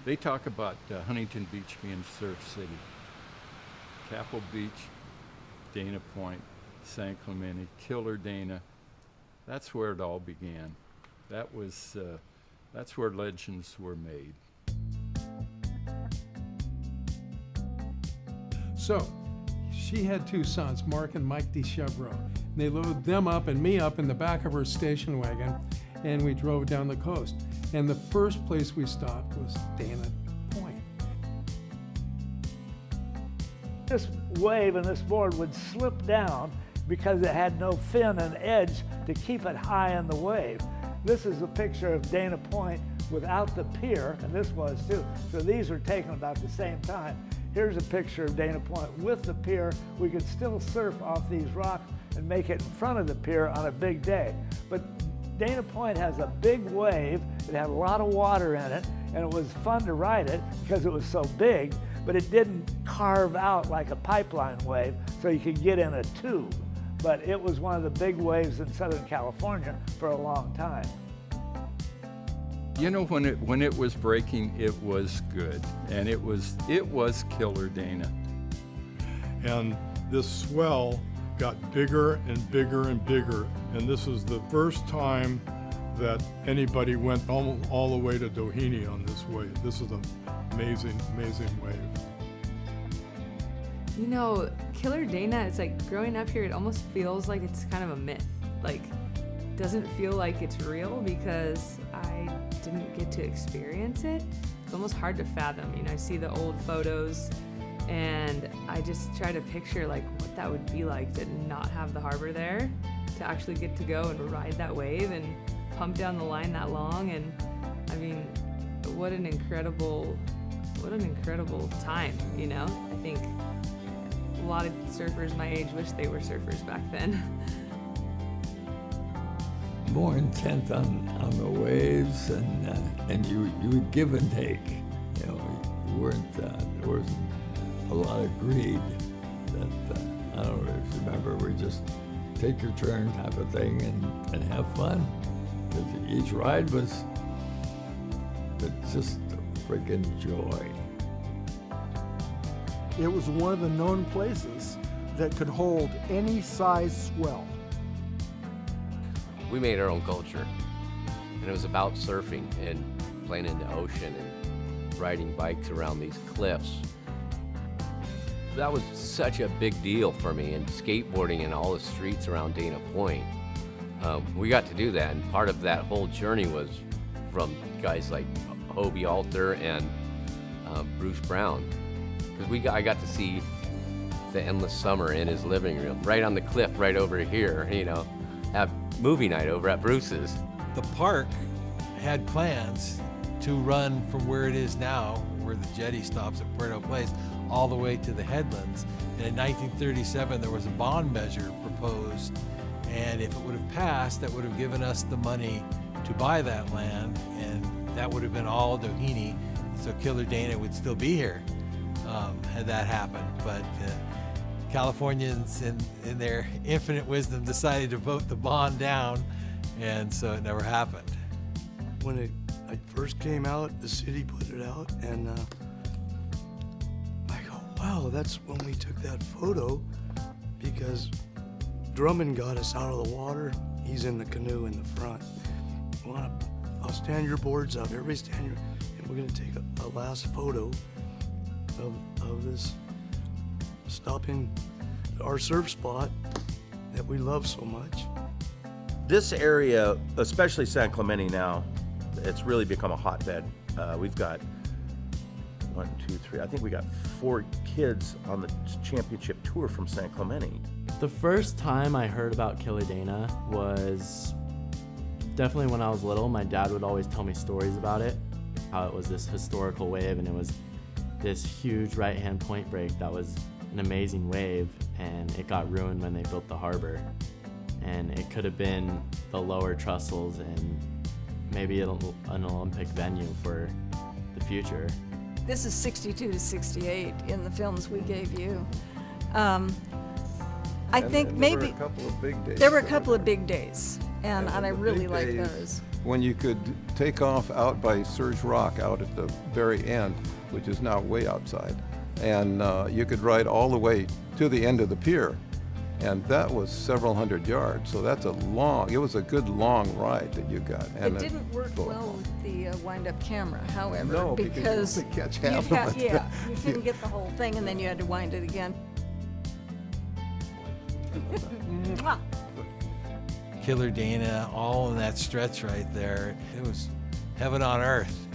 They talk about Huntington Beach being Surf City. Capel Beach, Dana Point, San Clemente, Killer Dana. That's where it all began. That's where legends were made. So, she had two sons, Mark and Mike DeChevreau. They loaded them up and me up in the back of her station wagon, and we drove down the coast. And the first place we stopped was Dana Point. This wave and this board would slip down because it had no fin and edge to keep it high in the wave. This is a picture of Dana Point without the pier, and this was too. So these were taken about the same time. Here's a picture of Dana Point with the pier. We could still surf off these rocks and make it in front of the pier on a big day. But Dana Point has a big wave. It had a lot of water in it, and it was fun to ride it because it was so big, but it didn't carve out like a pipeline wave, so you could get in a tube. But it was one of the big waves in Southern California for a long time. You know, when it was breaking, it was good, and it was Killer Dana. And this swell got bigger and bigger and bigger, and this is the first time that anybody went all the way to Doheny on this wave. This is an amazing, amazing wave. You know, Killer Dana, it's like growing up here, it almost feels like it's kind of a myth. Like, doesn't feel like it's real because I didn't get to experience it. It's almost hard to fathom. You know, I see the old photos and I just try to picture like what that would be like to not have the harbor there, to actually get to go and ride that wave and pump down the line that long. And I mean, what an incredible time, you know? I think a lot of surfers my age wish they were surfers back then. More intent on the waves, and you would give and take. You know, you weren't, there wasn't a lot of greed that, I don't know if you remember, we just take your turn type of thing and have fun. Because each ride was just a freaking joy. It was one of the known places that could hold any size swell. We made our own culture, and it was about surfing and playing in the ocean and riding bikes around these cliffs. That was such a big deal for me, and skateboarding in all the streets around Dana Point. We got to do that, and part of that whole journey was from guys like Hobie Alter and Bruce Brown. Because I got to see the endless summer in his living room, right on the cliff, right over here, you know, have movie night over at Bruce's. The park had plans to run from where it is now, where the jetty stops at Puerto Place, all the way to the headlands. And in 1937, there was a bond measure proposed, and if it would have passed, that would have given us the money to buy that land, and that would have been all Doheny, so Killer Dana would still be here had that happened. But Californians, in their infinite wisdom, decided to vote the bond down, and so it never happened. When it first came out, the city put it out, and I go, wow, that's when we took that photo, because Drummond got us out of the water. He's in the canoe in the front. I'll stand your boards up, everybody stand your, and we're gonna take a last photo of this stopping our surf spot that we love so much. This area, especially San Clemente now, it's really become a hotbed. We've got 1, 2, 3, I think we got 4 kids on the championship tour from San Clemente. The first time I heard about Killer Dana was definitely when I was little. My dad would always tell me stories about it, how it was this historical wave and it was this huge right-hand point break that was an amazing wave, and it got ruined when they built the harbor. And it could have been the lower trestles and maybe an Olympic venue for the future. This is 62 to 68 in the films we gave you. I think maybe there were a couple of big days. There were a couple of big days, and I really like days, those. when you could take off out by Surge Rock out at the very end, which is now way outside, and you could ride all the way to the end of the pier. And that was several hundred yards, so that's it was a good long ride that you got. And It didn't work well with the wind-up camera, however, No, because you only catch half of it. Yeah, you couldn't get the whole thing, and then you had to wind it again. Mwah. Killer Dana, all in that stretch right there. It was heaven on earth.